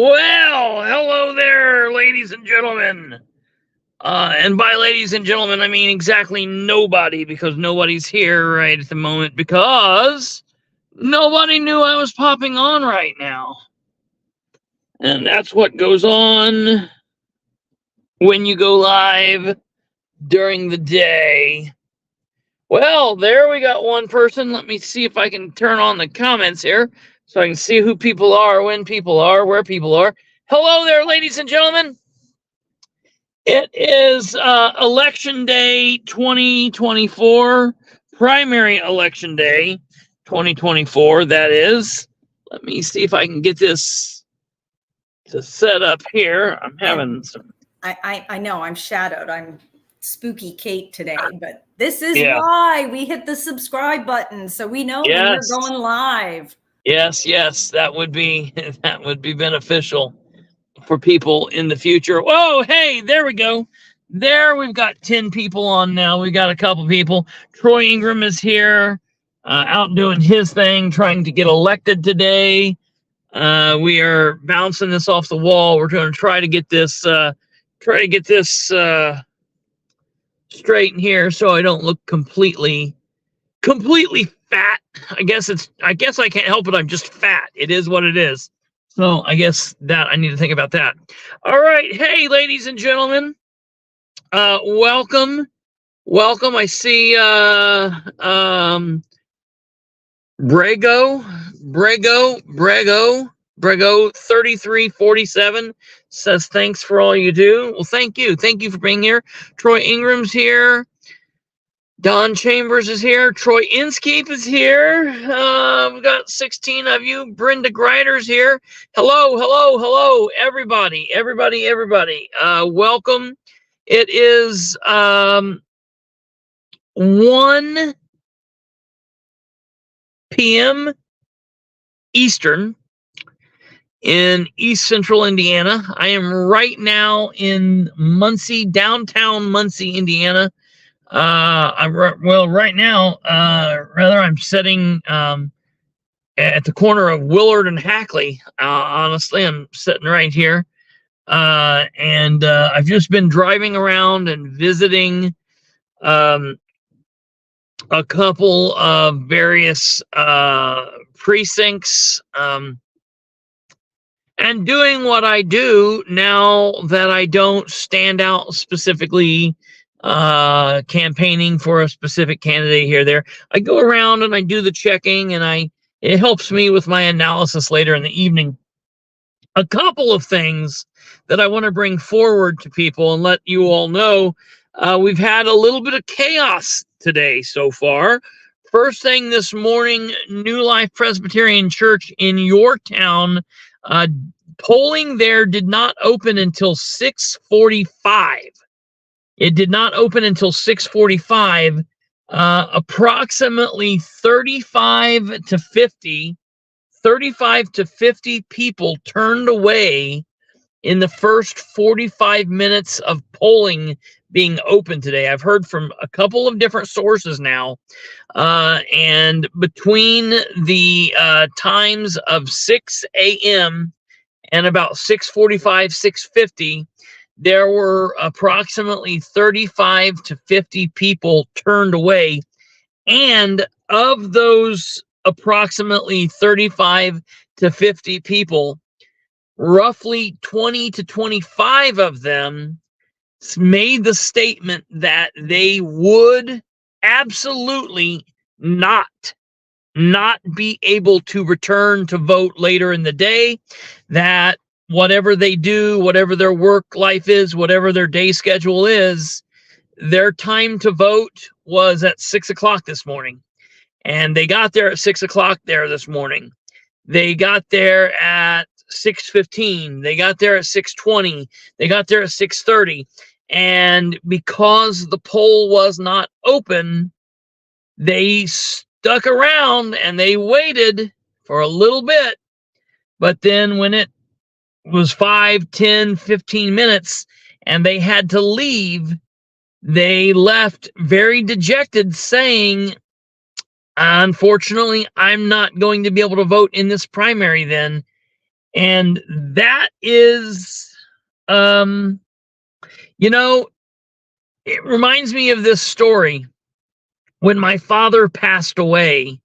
Well, hello there, ladies and gentlemen. And by ladies and gentlemen, I mean exactly nobody, because nobody's here right at the moment, because nobody knew I was popping on right now. And that's what goes on when you go live during the day. Well, there we got one person. Let me see if I can turn on the comments here so I can see who people are, when people are, where people are. Hello there, ladies and gentlemen. It is Election Day 2024, primary election day 2024, that is. Let me see if I can get this to set up here. I'm having some... I know, I'm shadowed. I'm spooky Kate today, but this is why we hit the subscribe button, so we know when we're going live. Yes, that would be beneficial for people in the future. Oh, hey, there we go. There, we've got 10 people on now. We got a couple people. Troy Ingram is here, out doing his thing, trying to get elected today. We are bouncing this off the wall. We're going to try to get this straight in here so I don't look completely fat. I guess I can't help it. I'm just fat. It is what it is. So I guess that I need to think about that. All right. Hey, ladies and gentlemen, welcome. I see Brego 3347 says thanks for all you do. Well, thank you for being here. Troy Ingram's here. Don Chambers is here. Troy Inskeep is here. We've got 16 of you. Brenda Greider's here. Hello, everybody. Welcome. It is 1 p.m. Eastern in East Central Indiana. I am right now in Muncie, downtown Muncie, Indiana. Right now, I'm sitting at the corner of Willard and Hackley. Honestly, I'm sitting right here, and I've just been driving around and visiting a couple of various precincts, and doing what I do now that I don't stand out specifically campaigning for a specific candidate here there. I go around and I do the checking, and it helps me with my analysis later in the evening. A couple of things that I want to bring forward to people and let you all know. We've had a little bit of chaos today so far. First thing this morning, New Life Presbyterian Church in Yorktown, polling there did not open until 6:45. It did not open until 6:45. Approximately 35 to 50 people turned away in the first 45 minutes of polling being open today. I've heard from a couple of different sources now. And between the times of 6 a.m. and about 6:45, 6:50, there were approximately 35 to 50 people turned away. And of those approximately 35 to 50 people, roughly 20 to 25 of them made the statement that they would absolutely not be able to return to vote later in the day, that whatever they do, whatever their work life is, whatever their day schedule is, their time to vote was at 6 o'clock this morning. And they got there at 6 o'clock there this morning. They got there at 6:15. They got there at 6:20. They got there at 6:30. And because the poll was not open, they stuck around and they waited for a little bit. But then when it was 5, 10, 15 minutes and they had to leave, they left very dejected, saying, unfortunately, I'm not going to be able to vote in this primary then. And that is, you know, it reminds me of this story. When my father passed away,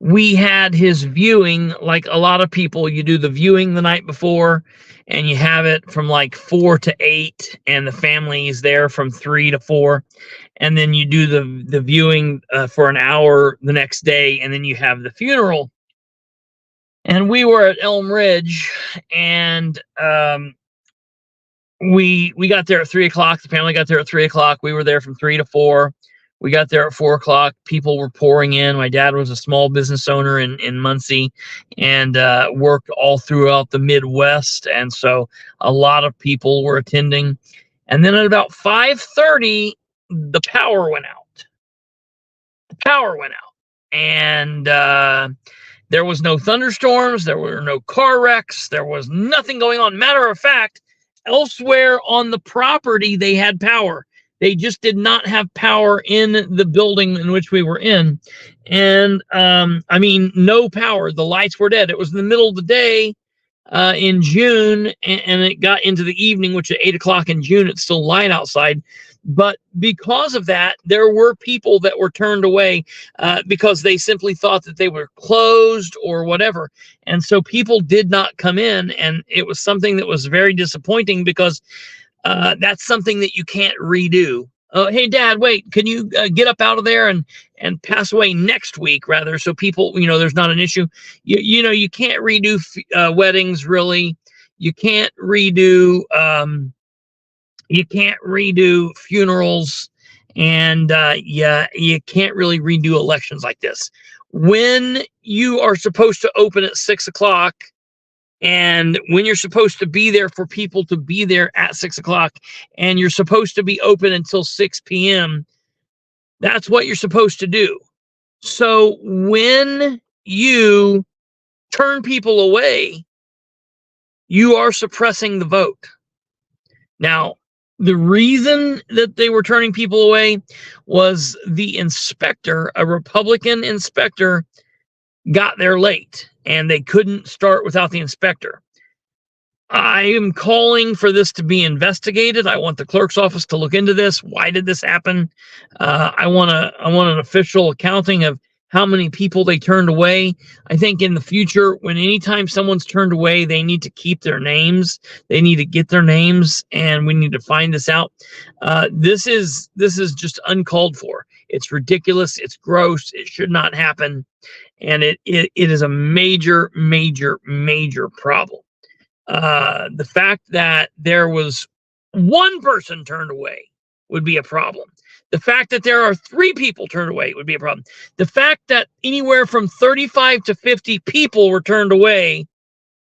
we had his viewing. Like a lot of people, you do the viewing the night before, and you have it from like 4 to 8, and the family is there from 3 to 4, and then you do the viewing for an hour the next day, and then you have the funeral. And we were at Elm Ridge, and we got there at 3 o'clock. The family got there at 3 o'clock. We were there from 3 to 4. We got there at 4 o'clock. People were pouring in. My dad was a small business owner in Muncie, and worked all throughout the Midwest. And so a lot of people were attending. And then at about 5:30, the power went out. And there was no thunderstorms. There were no car wrecks. There was nothing going on. Matter of fact, elsewhere on the property, they had power. They just did not have power in the building in which we were in. And I mean, no power. The lights were dead. It was in the middle of the day in June, and it got into the evening, which at 8 o'clock in June, it's still light outside. But because of that, there were people that were turned away because they simply thought that they were closed or whatever. And so people did not come in, and it was something that was very disappointing because that's something that you can't redo. Hey, Dad, wait, can you get up out of there and pass away next week, rather, so people, there's not an issue. You can't redo weddings, really. You can't redo funerals, and you can't really redo elections like this. When you are supposed to open at 6 o'clock, and when you're supposed to be there for people to be there at 6 o'clock, and you're supposed to be open until 6 p.m., that's what you're supposed to do. So when you turn people away, you are suppressing the vote. Now, the reason that they were turning people away was the inspector, a Republican inspector, got there late, and they couldn't start without the inspector. I am calling for this to be investigated. I want the clerk's office to look into this. Why did this happen? I want an official accounting of how many people they turned away. I think in the future, anytime someone's turned away, they need to keep their names. They need to get their names, and we need to find this out. This is just uncalled for. It's ridiculous. It's gross. It should not happen. And it is a major, major, major problem. The fact that there was one person turned away would be a problem. The fact that there are 3 people turned away would be a problem. The fact that anywhere from 35 to 50 people were turned away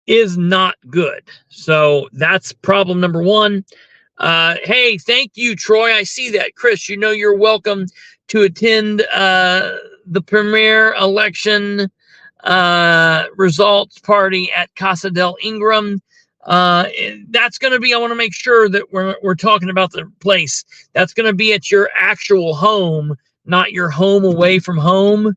is not good. So that's problem number 1. Hey, thank you, Troy. I see that. Chris, you're welcome to attend the premier election results party at Casa del Ingram. That's going to be, I want to make sure that we're talking about the place. That's going to be at your actual home, not your home away from home.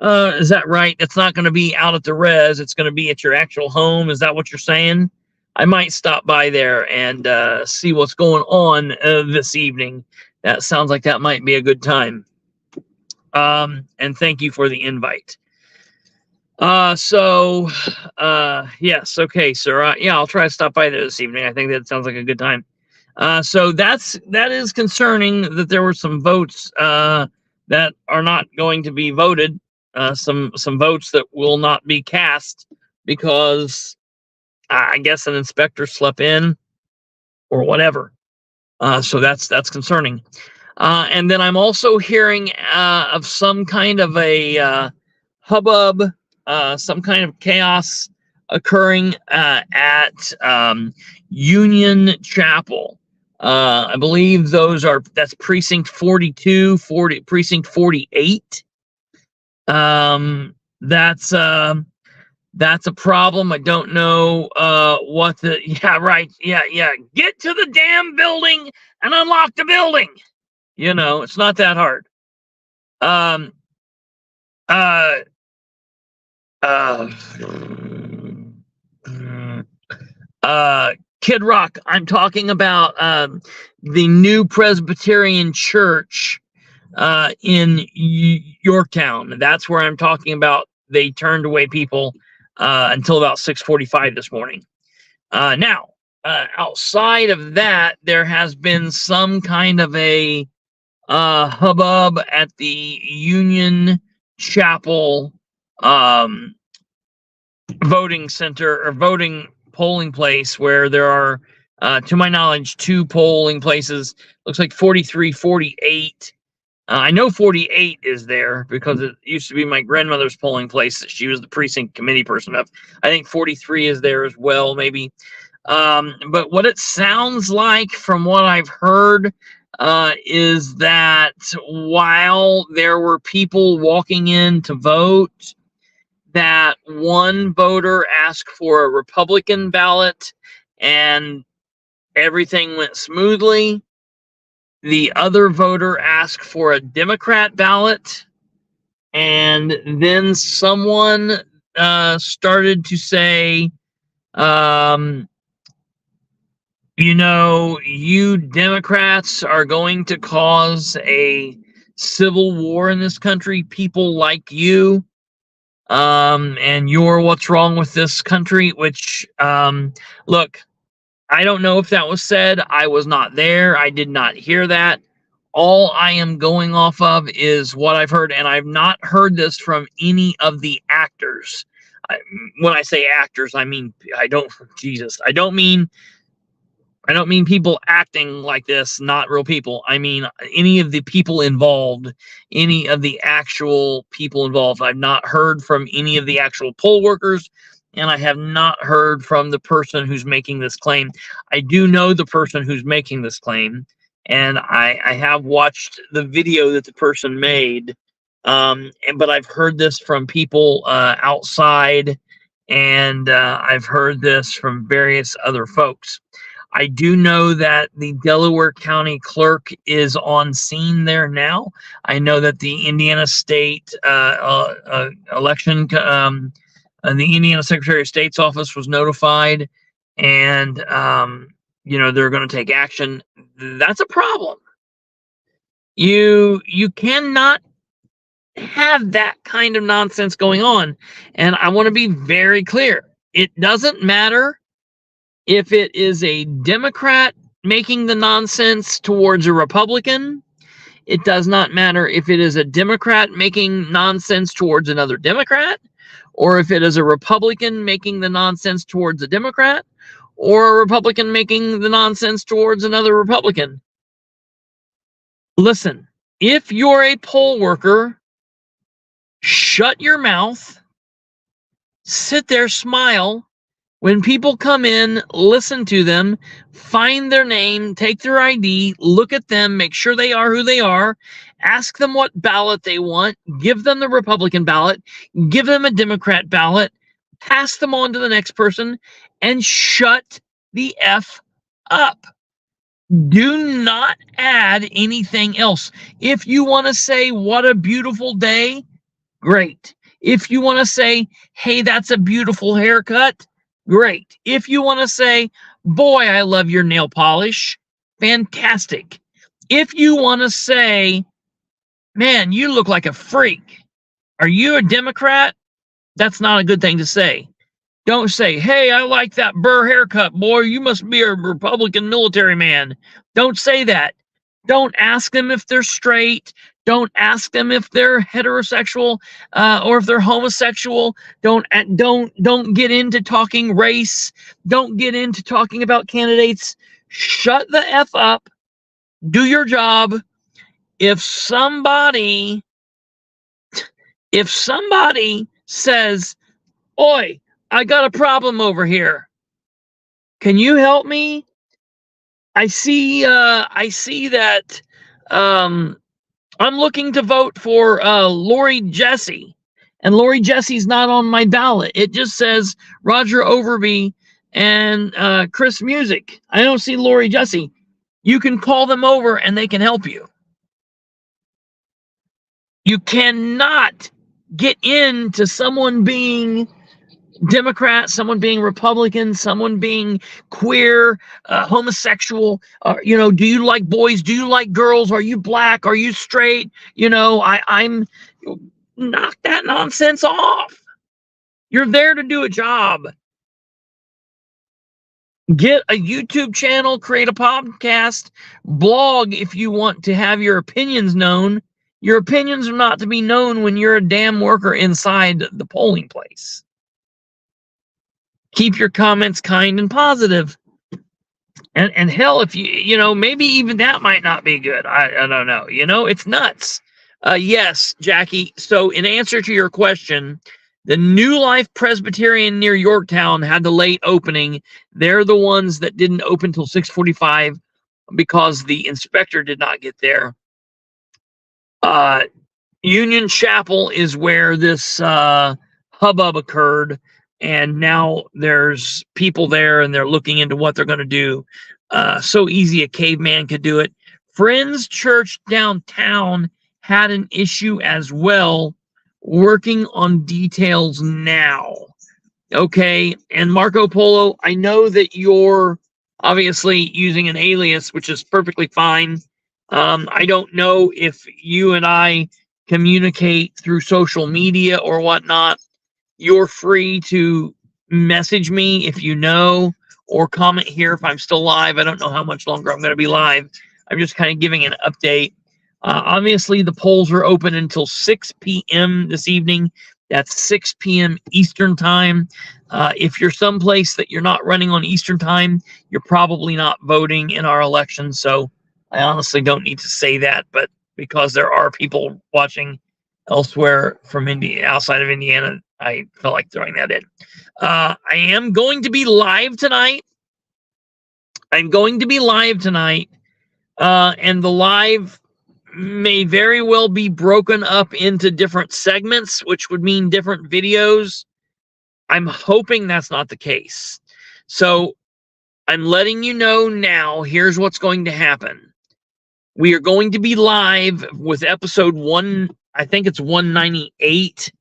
Is that right? It's not going to be out at the res. It's going to be at your actual home. Is that what you're saying? I might stop by there and see what's going on this evening. That sounds like that might be a good time. And thank you for the invite. Yes, okay, sir. Yeah, I'll try to stop by there this evening. I think that sounds like a good time. So that is concerning that there were some votes that are not going to be voted. Some votes that will not be cast because I guess an inspector slept in or whatever. So that's concerning. And then I'm also hearing of some kind of a hubbub, some kind of chaos occurring at Union Chapel. I believe that's precinct 42, precinct 48. That's a problem. I don't know what the, yeah, right. Yeah. Get to the damn building and unlock the building. It's not that hard. Kid Rock, I'm talking about the new Presbyterian Church in Yorktown. That's where I'm talking about. They turned away people until about 6:45 this morning. Now, outside of that, there has been some kind of a hubbub at the Union Chapel voting center or voting polling place, where there are, to my knowledge, 2 polling places. Looks like 43, 48. I know 48 is there because it used to be my grandmother's polling place that she was the precinct committee person of. I think 43 is there as well, maybe. But what it sounds like from what I've heard is that while there were people walking in to vote, that one voter asked for a Republican ballot and everything went smoothly. The other voter asked for a Democrat ballot, and then someone started to say, you know, you Democrats are going to cause a civil war in this country. People like you, and you're what's wrong with this country, which, look, I don't know if that was said. I was not there. I did not hear that. All I am going off of is what I've heard, and I've not heard this from any of the actors. When I say actors, I mean, I don't mean people acting like this, not real people. I mean any of the people involved, any of the actual people involved. I've not heard from any of the actual poll workers, and I have not heard from the person who's making this claim. I do know the person who's making this claim, and I have watched the video that the person made, but I've heard this from people outside, and I've heard this from various other folks. I do know that the Delaware County Clerk is on scene there now. I know that the Indiana State election, the Indiana Secretary of State's office was notified, and you know, they're going to take action. That's a problem. You cannot have that kind of nonsense going on, and I want to be very clear. It doesn't matter if it is a Democrat making the nonsense towards a Republican. It does not matter if it is a Democrat making nonsense towards another Democrat, or if it is a Republican making the nonsense towards a Democrat, or a Republican making the nonsense towards another Republican. Listen, if you're a poll worker, shut your mouth, sit there, smile. When people come in, listen to them, find their name, take their ID, look at them, make sure they are who they are, ask them what ballot they want, give them the Republican ballot, give them a Democrat ballot, pass them on to the next person, and shut the F up. Do not add anything else. If you want to say, what a beautiful day, great. If you want to say, hey, that's a beautiful haircut, great. If you want to say, boy, I love your nail polish, fantastic. If you want to say, man, you look like a freak, are you a Democrat? That's not a good thing to say. Don't say, hey, I like that Burr haircut, boy, you must be a Republican military man. Don't say that. Don't ask them if they're straight. Don't ask them if they're heterosexual or if they're homosexual. Don't get into talking race. Don't get into talking about candidates. Shut the F up. Do your job. If somebody says, oi, I got a problem over here, can you help me? I see that I'm looking to vote for Lori Jesse, and Lori Jesse's not on my ballot. It just says Roger Overby and Chris Music. I don't see Lori Jesse. You can call them over and they can help you. You cannot get into someone being Democrat, someone being Republican, someone being queer, homosexual. Do you like boys? Do you like girls? Are you black? Are you straight? I'm knock that nonsense off. You're there to do a job. Get a YouTube channel, create a podcast, blog if you want to have your opinions known. Your opinions are not to be known when you're a damn worker inside the polling place. Keep your comments kind and positive. And hell, if maybe even that might not be good. I don't know. It's nuts. Yes, Jackie. So in answer to your question, the New Life Presbyterian near Yorktown had the late opening. They're the ones that didn't open till 6:45 because the inspector did not get there. Union Chapel is where this hubbub occurred. And now there's people there and they're looking into what they're going to do. So easy a caveman could do it. Friends Church downtown had an issue as well, working on details now. Okay, and Marco Polo, I know that you're obviously using an alias, which is perfectly fine. I don't know if you and I communicate through social media or whatnot. You're free to message me if you know, or comment here if I'm still live. I don't know how much longer I'm going to be live. I'm just kind of giving an update. Obviously, the polls are open until 6 p.m. this evening. That's 6 p.m. Eastern time. If you're someplace that you're not running on Eastern time, you're probably not voting in our election. So I honestly don't need to say that, but because there are people watching elsewhere from India, outside of Indiana, I felt like throwing that in. I am going to be live tonight. And the live may very well be broken up into different segments, which would mean different videos. I'm hoping that's not the case. So I'm letting you know now, here's what's going to happen. We are going to be live with episode 198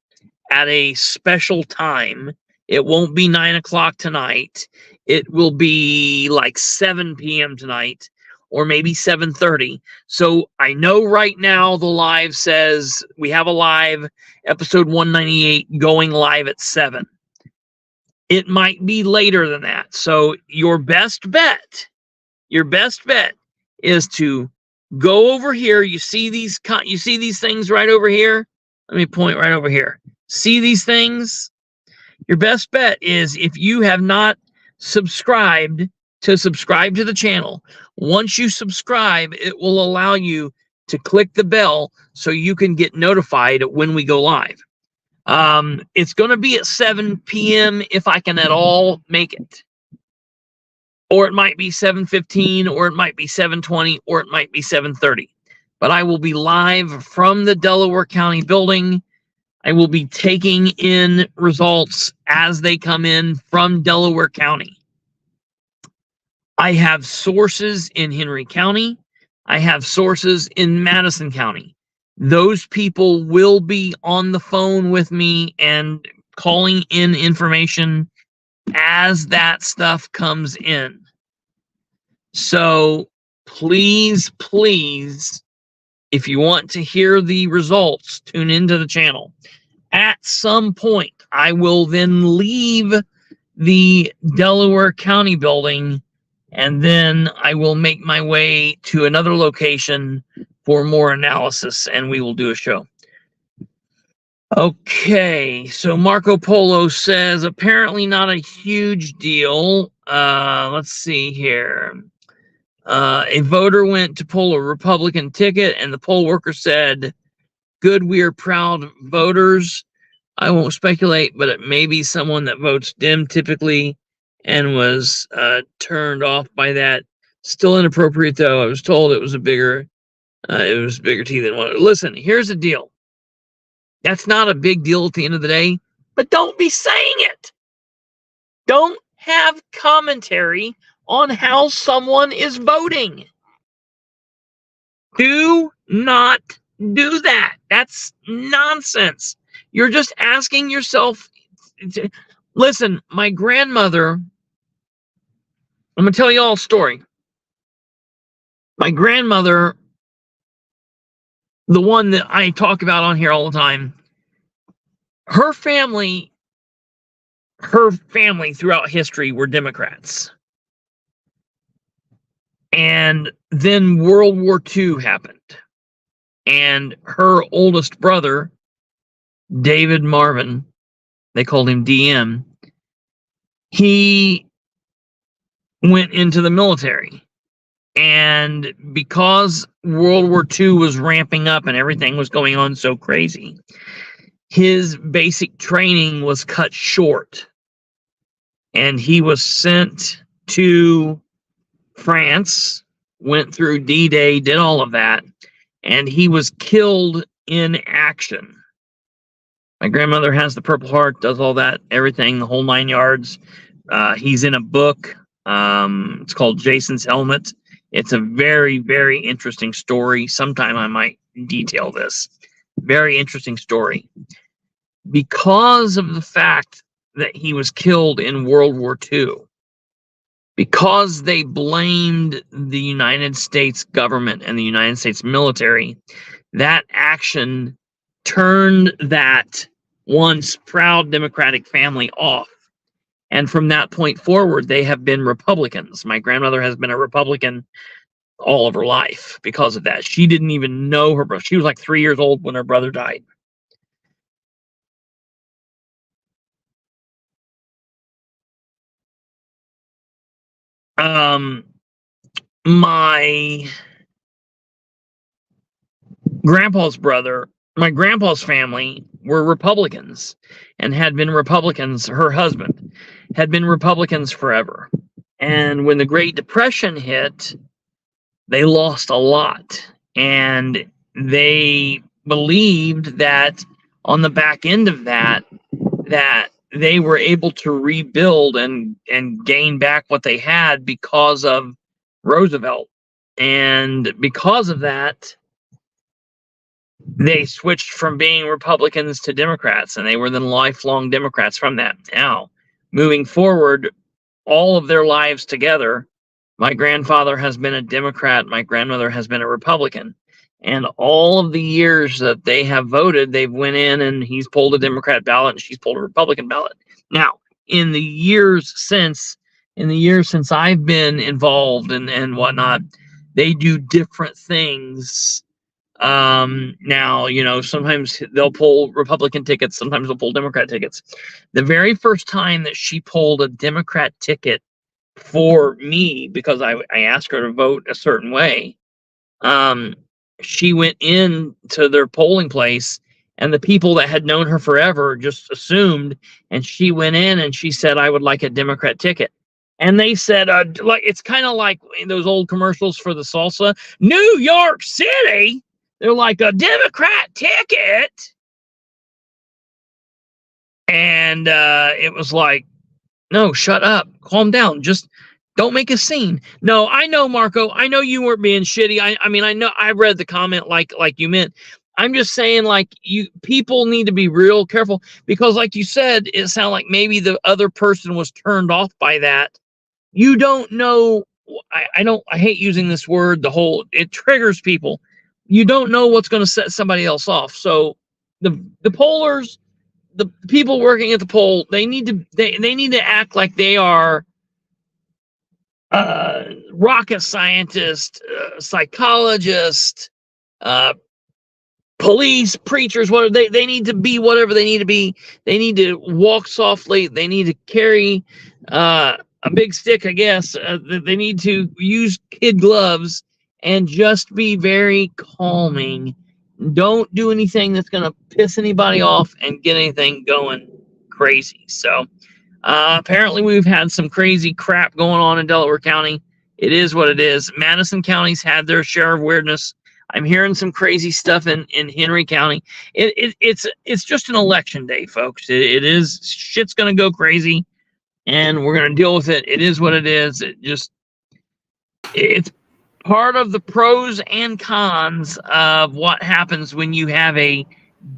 at a special time. It won't be 9 o'clock tonight. It will be like 7 p.m. tonight, or maybe 7:30. So I know right now the live says we have a live episode 198 going live at 7. It might be later than that. So your best bet is to go over here. You see these things right over here? Let me point right over here. See these things? Your best bet is, if you have not subscribed, to subscribe to the channel. Once you subscribe, it will allow you to click the bell so you can get notified when we go live. It's going to be at 7 p.m. if I can at all make it. Or it might be 7:15, or it might be 7:20, or it might be 7:30. But I will be live from the Delaware County building. I will be taking in results as they come in from Delaware County. I have sources in Henry County. I have sources in Madison County. Those people will be on the phone with me and calling in information as that stuff comes in. So please, if you want to hear the results, tune into the channel. At some point, I will then leave the Delaware County building, and then I will make my way to another location for more analysis, and we will do a show. Okay, so Marco Polo says, apparently not a huge deal. Let's see here. A voter went to poll a Republican ticket, and the poll worker said, "Good, we are proud voters." I won't speculate, but it may be someone that votes Dem typically and was turned off by that. Still inappropriate, though. I was told it was bigger T than one. Listen, here's the deal. That's not a big deal at the end of the day, but don't be saying it. Don't have commentary on how someone is voting. Do not do that. That's nonsense. You're just asking yourself, Listen, my grandmother, I'm going to tell you all a story. My grandmother, the one that I talk about on here all the time, her family throughout history were Democrats. And then World War II happened. And her oldest brother, David Marvin, they called him DM, he went into the military. And because World War II was ramping up and everything was going on so crazy, his basic training was cut short. And he was sent to France, went through D-Day, did all of that, and he was killed in action. My grandmother has the Purple Heart, does all that, everything, the whole 9 yards. He's in a book. It's called Jason's Helmet. It's a very, very interesting story. Sometime I might detail this. Very interesting story. Because of the fact that he was killed in World War II, because they blamed the United States government and the United States military, that action turned that once proud Democratic family off. And from that point forward, they have been Republicans. My grandmother has been a Republican all of her life because of that. She didn't even know her brother. She was like 3 years old when her brother died. My grandpa's brother, my grandpa's family were Republicans and had been Republicans. Her husband had been Republicans forever. And when the Great Depression hit, they lost a lot. And they believed that on the back end of that, that they were able to rebuild and gain back what they had because of Roosevelt. And because of that, they switched from being Republicans to Democrats, and they were then lifelong Democrats from that. Now, moving forward, all of their lives together, my grandfather has been a Democrat, my grandmother has been a Republican. And all of the years that they have voted, they've went in and he's pulled a Democrat ballot and she's pulled a Republican ballot. Now, in the years since I've been involved and whatnot, they do different things. Now, you know, sometimes they'll pull Republican tickets, sometimes they'll pull Democrat tickets. The very first time that she pulled a Democrat ticket for me, because I asked her to vote a certain way, she went in to their polling place and the people that had known her forever just assumed, and she went in and she said, I would like a Democrat ticket. And they said, like, it's kind of like those old commercials for the salsa. New York City, they're like, a Democrat ticket. And it was like, no, shut up, calm down, just don't make a scene. No, I know, Marco, I know you weren't being shitty. I mean, I know I read the comment like you meant. I'm just saying, like, people need to be real careful, because like you said, it sounded like maybe the other person was turned off by that. You don't know. I hate using this word, it triggers people. You don't know what's going to set somebody else off. So the pollers, the people working at the poll, they need to act like they are rocket scientists, psychologists, police, preachers, whatever. They need to be whatever they need to be. They need to walk softly. They need to carry a big stick, I guess. They need to use kid gloves and just be very calming. Don't do anything that's going to piss anybody off and get anything going crazy. So apparently we've had some crazy crap going on in Delaware County. It is what it is. Madison County's had their share of weirdness. I'm hearing some crazy stuff in Henry County. It's just an election day, folks. It is. Shit's going to go crazy, and we're going to deal with it. It is what it is. It's part of the pros and cons of what happens when you have a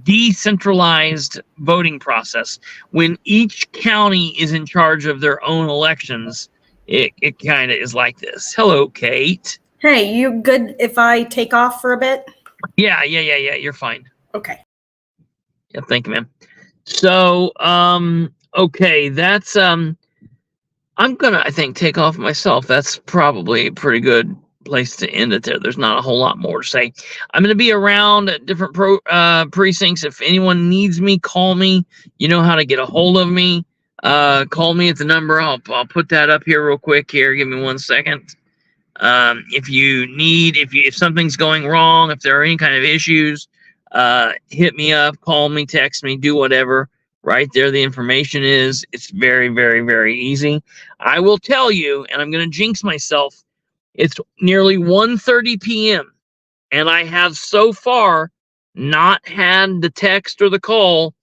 decentralized voting process. When each county is in charge of their own elections, it kind of is like this. Hello, Kate. Hey, you good if I take off for a bit? Yeah, you're fine. Okay. Yeah, thank you, ma'am. So, okay, that's, I'm gonna, I think, take off myself. That's probably a pretty good place to end it there. There's not a whole lot more to say. I'm gonna be around at different precincts. If anyone needs me, call me. You know how to get a hold of me. Call me at the number. I'll put that up here real quick here. Give me 1 second. If you need, if something's going wrong, if there are any kind of issues, hit me up, call me, text me, do whatever. Right there, the information is. It's very, very, very easy. I will tell you, and I'm going to jinx myself, it's nearly 1:30 p.m. and I have so far not had the text or the call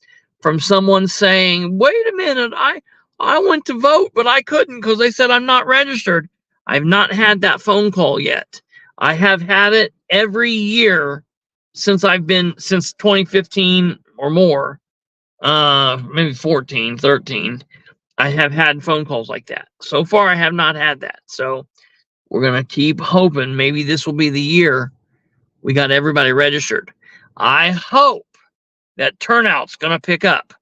from someone saying, wait a minute, I went to vote, but I couldn't because they said I'm not registered. I've not had that phone call yet. I have had it every year since 2015 or more, maybe 14, 13. I have had phone calls like that. So far, I have not had that. So we're going to keep hoping maybe this will be the year we got everybody registered. I hope that turnout's going to pick up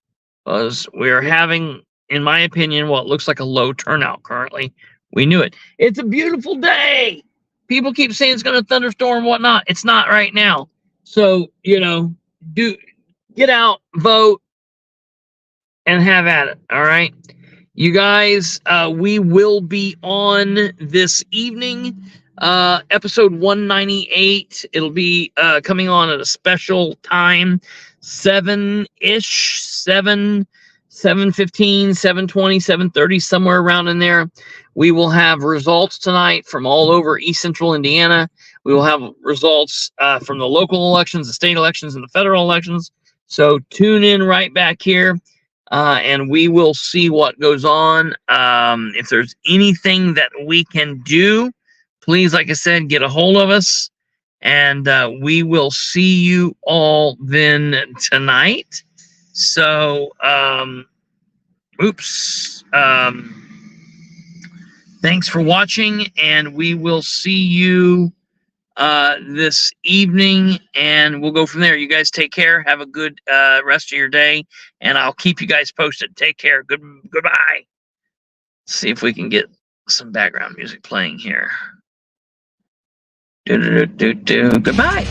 because we're having, in my opinion, what looks like a low turnout currently. We knew it. It's a beautiful day. People keep saying it's going to thunderstorm and whatnot. It's not right now. So, get out, vote, and have at it. All right. You guys, we will be on this evening, episode 198. It'll be coming on at a special time, 7-ish, 7:15, 7:20, 7:30, somewhere around in there. We will have results tonight from all over East Central Indiana. We will have results from the local elections, the state elections, and the federal elections. So tune in right back here, and we will see what goes on. If there's anything that we can do, please, like I said, get a hold of us, and we will see you all then tonight. So, thanks for watching, and we will see you this evening, and we'll go from there. You guys take care. Have a good rest of your day, and I'll keep you guys posted. Take care. Goodbye. See if we can get some background music playing here. Goodbye.